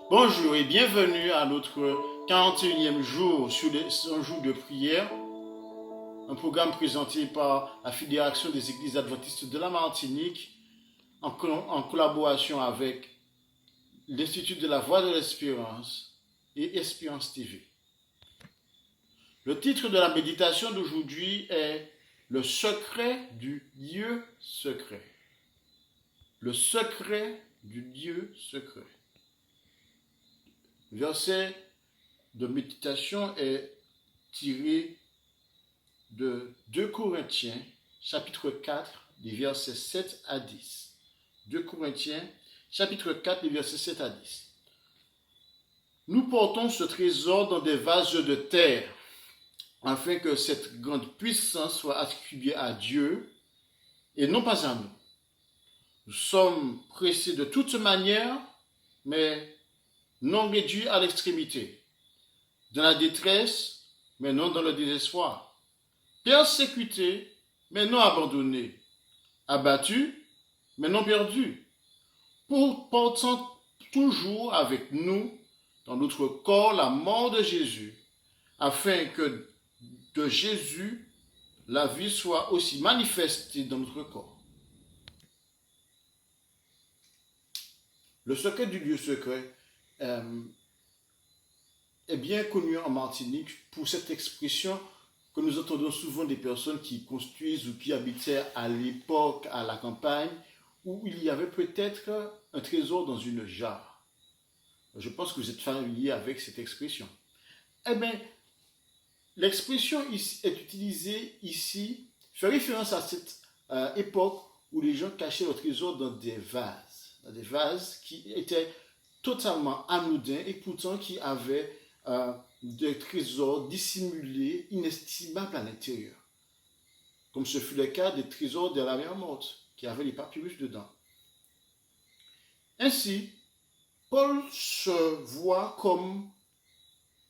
Bonjour et bienvenue à notre 41e jour sur les 100 jours de prière, un programme présenté par la Fédération des Églises Adventistes de la Martinique en collaboration avec l'Institut de la Voix de l'Espérance et Espérance TV. Le titre de la méditation d'aujourd'hui est « Le secret du Dieu secret ». Le secret du Dieu secret. Le verset de méditation est tiré de 2 Corinthiens, chapitre 4, les versets 7 à 10. 2 Corinthiens, chapitre 4, les versets 7 à 10. Nous portons ce trésor dans des vases de terre, afin que cette grande puissance soit attribuée à Dieu et non pas à nous. Nous sommes pressés de toute manière, mais non réduits à l'extrémité, dans la détresse, mais non dans le désespoir, persécutés, mais non abandonnés, abattus, mais non perdus, portant toujours avec nous dans notre corps la mort de Jésus, afin que de Jésus, la vie soit aussi manifestée dans notre corps. Le secret du Dieu secret est bien connu en Martinique pour cette expression que nous entendons souvent des personnes qui construisent ou qui habitaient à l'époque à la campagne, où il y avait peut-être un trésor dans une jarre. Je pense que vous êtes familier avec cette expression. Eh bien, l'expression est utilisée ici, fait référence à cette époque où les gens cachaient leur trésor dans des vases qui étaient totalement anodins et pourtant qui avaient des trésors dissimulés, inestimables à l'intérieur. Comme ce fut le cas des trésors de la mer morte, qui avaient les papyrus dedans. Ainsi, Paul se voit comme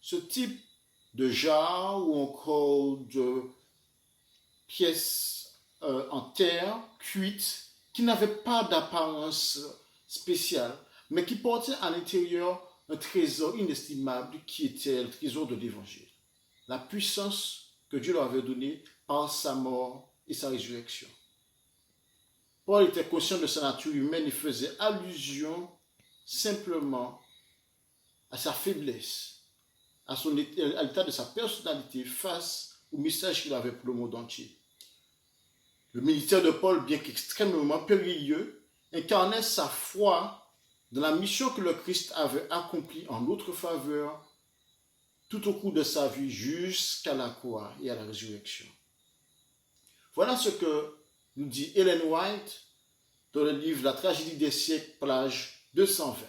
ce type de jarre ou encore de pièces en terre cuites qui n'avaient pas d'apparence spéciale, mais qui portaient à l'intérieur un trésor inestimable qui était le trésor de l'Évangile. La puissance que Dieu leur avait donnée par sa mort et sa résurrection. Paul était conscient de sa nature humaine et faisait allusion simplement à sa faiblesse, à l'état de sa personnalité face au message qu'il avait pour le monde entier. Le ministère de Paul, bien qu'extrêmement périlleux, incarnait sa foi dans la mission que le Christ avait accomplie en notre faveur tout au cours de sa vie jusqu'à la croix et à la résurrection. Voilà ce que nous dit Ellen White dans le livre La tragédie des siècles, page 220.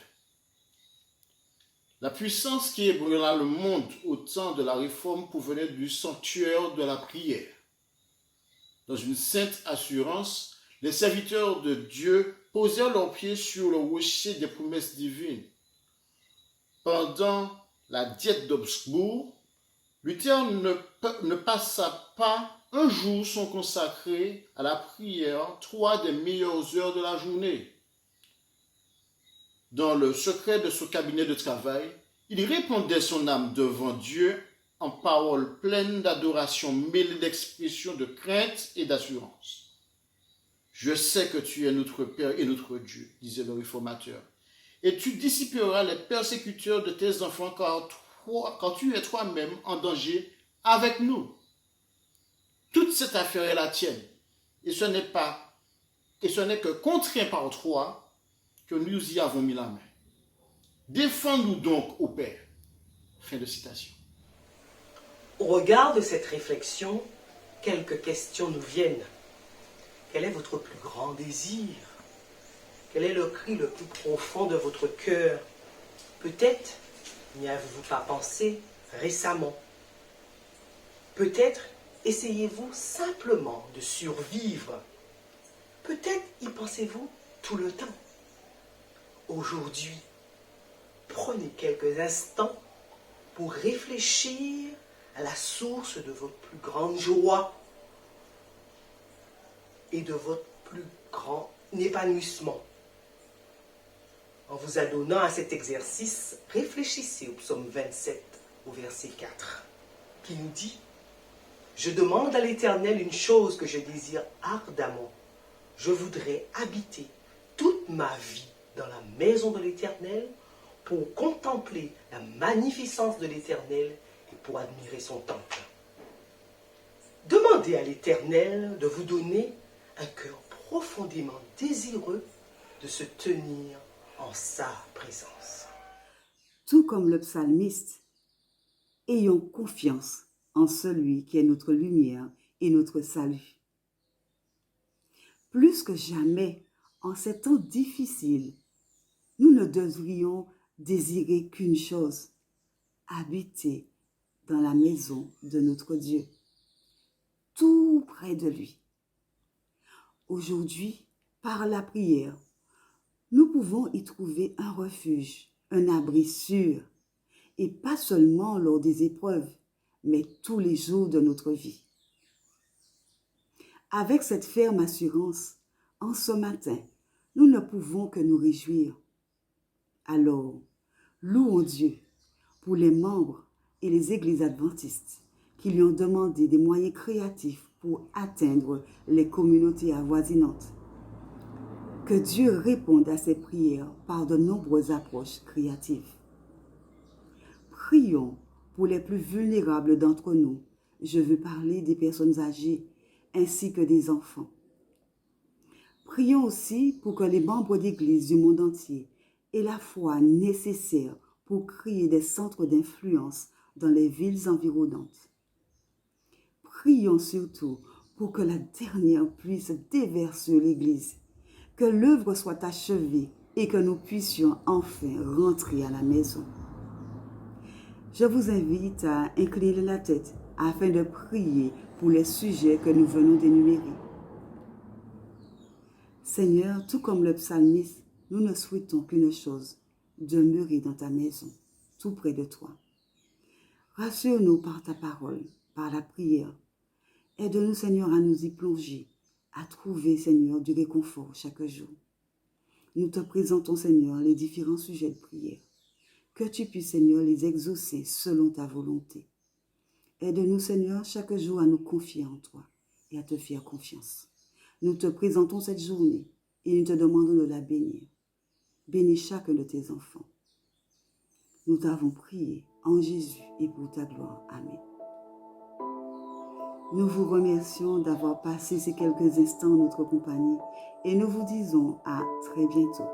La puissance qui ébranla le monde au temps de la Réforme provenait du sanctuaire de la prière. Dans une sainte assurance, les serviteurs de Dieu posèrent leurs pieds sur le rocher des promesses divines. Pendant la diète d'Augsbourg, Luther ne passa pas un jour sans consacrer à la prière 3 des meilleures heures de la journée. Dans le secret de son cabinet de travail, il répandait son âme devant Dieu en paroles pleines d'adoration mêlées d'expressions de crainte et d'assurance. « Je sais que tu es notre Père et notre Dieu, disait le réformateur, et tu dissiperas les persécuteurs de tes enfants car tu es toi-même en danger avec nous. Toute cette affaire est la tienne, et ce n'est que contraint par toi que nous y avons mis la main. Défends-nous donc, ô Père. » Fin de citation. Au regard de cette réflexion, quelques questions nous viennent. Quel est votre plus grand désir? Quel est le cri le plus profond de votre cœur? Peut-être n'y avez-vous pas pensé récemment. Peut-être essayez-vous simplement de survivre. Peut-être y pensez-vous tout le temps. Aujourd'hui, prenez quelques instants pour réfléchir à la source de votre plus grande joie et de votre plus grand épanouissement. En vous adonnant à cet exercice, réfléchissez au psaume 27, au verset 4, qui nous dit « Je demande à l'Éternel une chose que je désire ardemment. Je voudrais habiter toute ma vie dans la maison de l'Éternel pour contempler la magnificence de l'Éternel et pour admirer son temple. » Demandez à l'Éternel de vous donner un cœur profondément désireux de se tenir en sa présence. Tout comme le psalmiste, ayons confiance en celui qui est notre lumière et notre salut. Plus que jamais, en ces temps difficiles, nous ne devrions désirer qu'une chose, habiter dans la maison de notre Dieu, tout près de lui. Aujourd'hui, par la prière, nous pouvons y trouver un refuge, un abri sûr, et pas seulement lors des épreuves, mais tous les jours de notre vie. Avec cette ferme assurance, en ce matin, nous ne pouvons que nous réjouir. Alors, louons Dieu pour les membres et les églises adventistes qui lui ont demandé des moyens créatifs pour atteindre les communautés avoisinantes. Que Dieu réponde à ces prières par de nombreuses approches créatives. Prions pour les plus vulnérables d'entre nous. Je veux parler des personnes âgées ainsi que des enfants. Prions aussi pour que les membres d'église du monde entier aient la foi nécessaire pour créer des centres d'influence dans les villes environnantes. Prions surtout pour que la dernière puisse déverser l'Église, que l'œuvre soit achevée et que nous puissions enfin rentrer à la maison. Je vous invite à incliner la tête afin de prier pour les sujets que nous venons d'énumérer. Seigneur, tout comme le psalmiste, nous ne souhaitons qu'une chose, demeurer dans ta maison, tout près de toi. Rassure-nous par ta parole, par la prière. Aide-nous, Seigneur, à nous y plonger, à trouver, Seigneur, du réconfort chaque jour. Nous te présentons, Seigneur, les différents sujets de prière. Que tu puisses, Seigneur, les exaucer selon ta volonté. Aide-nous, Seigneur, chaque jour à nous confier en toi et à te faire confiance. Nous te présentons cette journée et nous te demandons de la bénir. Bénis chacun de tes enfants. Nous t'avons prié en Jésus et pour ta gloire. Amen. Nous vous remercions d'avoir passé ces quelques instants en notre compagnie et nous vous disons à très bientôt.